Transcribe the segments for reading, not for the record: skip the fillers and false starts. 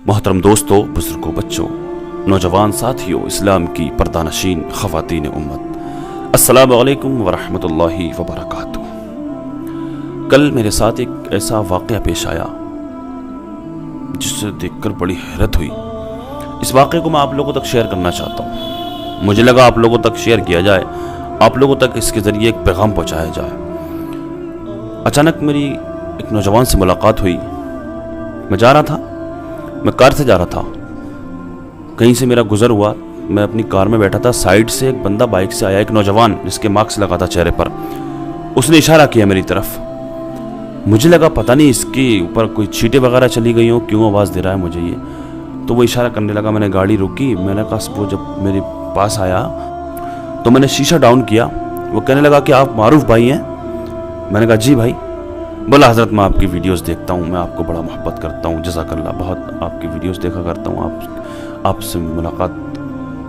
محترم دوستوں، بزرگوں، بچوں، نوجوان ساتھیوں، اسلام کی پردانشین خواتین امت، السلام علیکم ورحمۃ اللہ وبرکاتہ۔ کل میرے ساتھ ایک ایسا واقعہ پیش آیا جس سے دیکھ کر بڑی حیرت ہوئی۔ اس واقعے کو میں آپ لوگوں تک شیئر کرنا چاہتا ہوں۔ مجھے لگا آپ لوگوں تک شیئر کیا جائے، آپ لوگوں تک اس کے ذریعے ایک پیغام پہنچایا جائے۔ اچانک میری ایک نوجوان سے ملاقات ہوئی۔ میں کار سے جا رہا تھا، کہیں سے میرا گزر ہوا، میں اپنی کار میں بیٹھا تھا، سائیڈ سے ایک بندہ بائک سے آیا، ایک نوجوان جس کے ماسک لگا تھا چہرے پر۔ اس نے اشارہ کیا میری طرف۔ مجھے لگا پتہ نہیں اس کے اوپر کوئی چیٹیں وغیرہ چلی گئی ہوں، کیوں آواز دے رہا ہے مجھے یہ۔ تو وہ اشارہ کرنے لگا، میں نے گاڑی روکی، میں نے کہا، وہ جب میرے پاس آیا تو میں نے شیشہ ڈاؤن کیا۔ وہ کہنے لگا کہ آپ معروف بھائی ہیں؟ میں نے کہا جی بھائی۔ بولا حضرت میں آپ کی ویڈیوز دیکھتا ہوں، میں آپ کو بڑا محبت کرتا ہوں، جزاک اللہ، بہت آپ کی ویڈیوز دیکھا کرتا ہوں، آپ سے ملاقات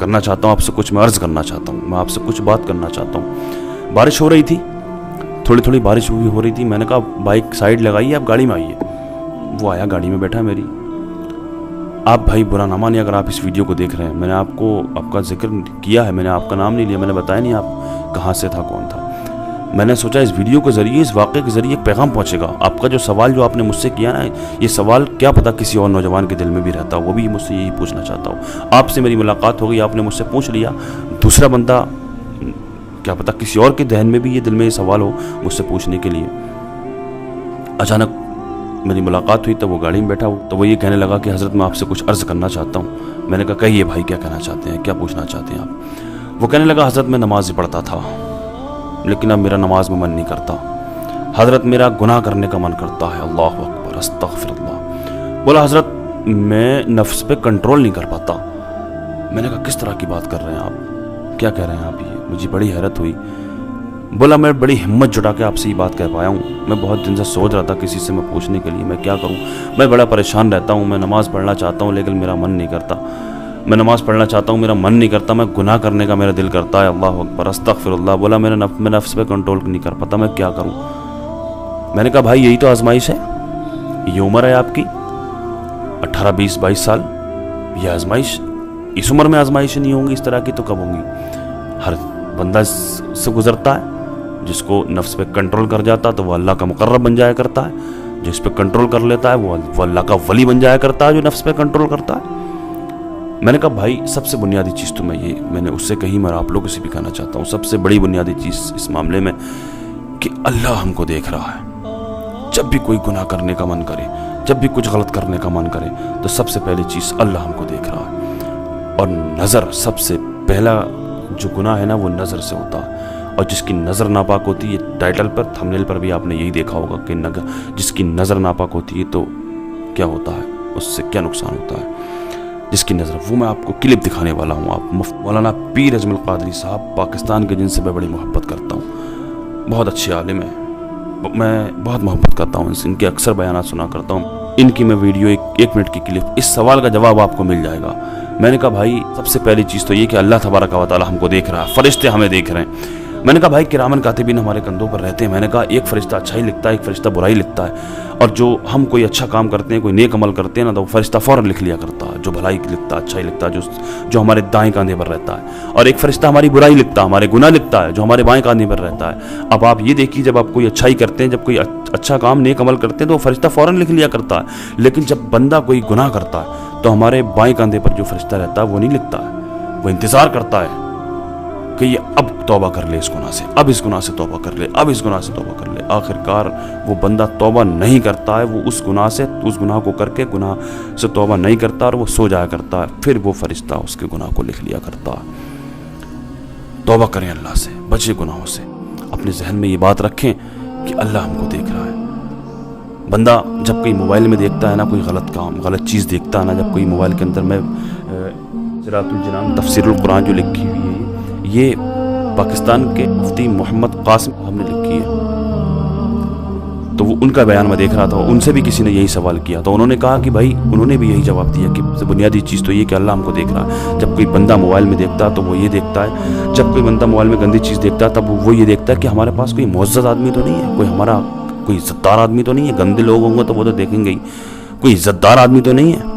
کرنا چاہتا ہوں، آپ سے کچھ میں عرض کرنا چاہتا ہوں، میں آپ سے کچھ بات کرنا چاہتا ہوں۔ بارش ہو رہی تھی، تھوڑی تھوڑی بارش ہو رہی تھی۔ میں نے کہا بائک سائیڈ لگائیے، آپ گاڑی میں آئیے۔ وہ آیا، گاڑی میں بیٹھا میری۔ آپ بھائی برا نہ مانیے اگر آپ اس ویڈیو کو دیکھ رہے ہیں، میں نے آپ کو آپ کا ذکر کیا ہے، میں نے آپ کا نام نہیں لیا، میں نے بتایا نہیں آپ کہاں سے تھا، کون تھا۔ میں نے سوچا اس ویڈیو کے ذریعے، اس واقعے کے ذریعے ایک پیغام پہنچے گا۔ آپ کا جو سوال جو آپ نے مجھ سے کیا نا، یہ سوال کیا پتہ کسی اور نوجوان کے دل میں بھی رہتا، وہ بھی مجھ سے یہی پوچھنا چاہتا ہوں۔ آپ سے میری ملاقات ہو گئی، آپ نے مجھ سے پوچھ لیا، دوسرا بندہ کیا پتہ کسی اور کے ذہن میں بھی یہ دل میں یہ سوال ہو مجھ سے پوچھنے کے لیے۔ اچانک میری ملاقات ہوئی تو وہ گاڑی میں بیٹھا، تو وہ یہ کہنے لگا کہ حضرت میں آپ سے کچھ عرض کرنا چاہتا ہوں۔ میں نے کہا کہیے بھائی، کیا کہنا چاہتے ہیں، کیا پوچھنا چاہتے ہیں آپ؟ وہ کہنے لگا حضرت میں نماز ہی پڑھتا تھا، لیکن اب میرا نماز میں من نہیں کرتا حضرت، میرا گناہ کرنے کا من کرتا ہے، اللہ اکبر، استغفر اللہ۔ بولا حضرت میں نفس پہ کنٹرول نہیں کر پاتا۔ میں نے کہا کس طرح کی بات کر رہے ہیں آپ، کیا کہہ رہے ہیں آپ؟ یہ مجھے بڑی حیرت ہوئی۔ بولا میں بڑی ہمت جٹا کے آپ سے یہ بات کہہ پایا ہوں، میں بہت دن سے سوچ رہا تھا کسی سے میں پوچھنے کے لیے، میں کیا کروں، میں بڑا پریشان رہتا ہوں، میں نماز پڑھنا چاہتا ہوں لیکن میرا من نہیں کرتا، میں نماز پڑھنا چاہتا ہوں، میرا من نہیں کرتا، میں گناہ کرنے کا میرا دل کرتا ہے، اللہ اکبر، استغفر اللہ۔ بولا میں نفس پہ کنٹرول نہیں کر پاتا، میں کیا کروں؟ میں نے کہا بھائی یہی تو آزمائش ہے، یہ عمر ہے آپ کی 18 20 22 سال، یہ آزمائش، اس عمر میں آزمائشیں نہیں ہوں گی اس طرح کی تو کب ہوں گی؟ ہر بندہ سے گزرتا ہے، جس کو نفس پہ کنٹرول کر جاتا تو وہ اللہ کا مقرب بن جایا کرتا ہے، جس پہ کنٹرول کر لیتا ہے وہ اللہ کا ولی بن جایا کرتا ہے، جو نفس پہ کنٹرول کرتا ہے۔ میں نے کہا بھائی سب سے بنیادی چیز تو میں نے اس سے کہی، میں آپ لوگوں سے بھی کہنا چاہتا ہوں، سب سے بڑی بنیادی چیز اس معاملے میں کہ اللہ ہم کو دیکھ رہا ہے۔ جب بھی کوئی گناہ کرنے کا من کرے، جب بھی کچھ غلط کرنے کا من کرے، تو سب سے پہلی چیز اللہ ہم کو دیکھ رہا ہے۔ اور نظر، سب سے پہلا جو گناہ ہے نا وہ نظر سے ہوتا ہے، اور جس کی نظر ناپاک ہوتی ہے، ٹائٹل پر تھمبنیل پر بھی آپ نے یہی دیکھا ہوگا کہ جس کی نظر ناپاک ہوتی ہے تو کیا ہوتا ہے، اس سے کیا نقصان ہوتا ہے، جس کی نظر، وہ میں آپ کو کلپ دکھانے والا ہوں۔ آپ مولانا پیر اجمل قادری صاحب پاکستان کے، جن سے میں بڑی محبت کرتا ہوں، بہت اچھے عالم ہیں، میں بہت محبت کرتا ہوں ان کے اکثر بیانات سنا کرتا ہوں۔ ان کی میں ویڈیو ایک منٹ کی کلپ، اس سوال کا جواب آپ کو مل جائے گا۔ میں نے کہا بھائی سب سے پہلی چیز تو یہ کہ اللہ تبارک و تعالی ہم کو دیکھ رہا ہے، فرشتے ہمیں دیکھ رہے ہیں۔ میں نے کہا بھائی کرامن کاتبین ہمارے کندھوں پر رہتے ہیں، میں نے کہا ایک فرشتہ اچھائی لکھتا ہے، ایک فرشتہ برائی لکھتا ہے، اور جو ہم کوئی اچھا کام کرتے ہیں، کوئی نیک عمل کرتے ہیں نا، تو وہ فرشتہ فوراً لکھ لیا کرتا ہے، جو بھلائی لکھتا ہے، اچھائی لکھتا ہے، جو ہمارے دائیں کاندھے پر رہتا ہے، اور ایک فرشتہ ہماری برائی لکھتا ہے، ہمارے گناہ لکھتا ہے، جو ہمارے بائیں کاندھے پر رہتا ہے۔ اب آپ یہ دیکھیے، جب آپ کوئی اچھائی کرتے ہیں، جب کوئی اچھا کام نیک عمل کرتے ہیں تو وہ فرشتہ فوراً لکھ لیا کرتا ہے، لیکن جب بندہ کوئی گناہ کرتا ہے تو ہمارے بائیں کاندھے پر جو فرشتہ رہتا ہے وہ نہیں لکھتا ہے، وہ انتظار کرتا ہے کہ یہ اب توبہ کر لے اس گناہ سے، اب اس گناہ سے توبہ کر لے، اب اس گناہ سے توبہ کر لے۔ آخر کار وہ بندہ توبہ نہیں کرتا ہے، وہ اس گناہ کو کر کے گناہ سے توبہ نہیں کرتا، اور وہ سو جایا کرتا ہے، پھر وہ فرشتہ اس کے گناہ کو لکھ لیا کرتا ہے۔ توبہ کریں، اللہ سے بچے، گناہوں سے۔ اپنے ذہن میں یہ بات رکھیں کہ اللہ ہم کو دیکھ رہا ہے۔ بندہ جب کوئی موبائل میں دیکھتا ہے نا، کوئی غلط کام، غلط چیز دیکھتا ہے نا، جب کوئی موبائل کے اندر، میں سراۃ الجنان تفسیر القرآن جو لکھی ہوئی ہے، یہ پاکستان کے مفتی محمد قاسم ہم نے لکھی ہے، تو وہ ان کا بیان میں دیکھ رہا تھا، ان سے بھی کسی نے یہی سوال کیا، تو انہوں نے کہا کہ بھائی، انہوں نے بھی یہی جواب دیا کہ سب سے بنیادی چیز تو یہ کہ اللہ ہم کو دیکھ رہا ہے۔ جب کوئی بندہ موبائل میں دیکھتا ہے تو وہ یہ دیکھتا ہے، جب کوئی بندہ موبائل میں گندی چیز دیکھتا ہے تب وہ یہ دیکھتا ہے کہ ہمارے پاس کوئی معزز آدمی تو نہیں ہے، کوئی ہمارا کوئی عزت دار آدمی تو نہیں ہے، گندے لوگ ہوں گے تو وہ تو دیکھیں گے ہی، کوئی عزت دار آدمی تو نہیں ہے،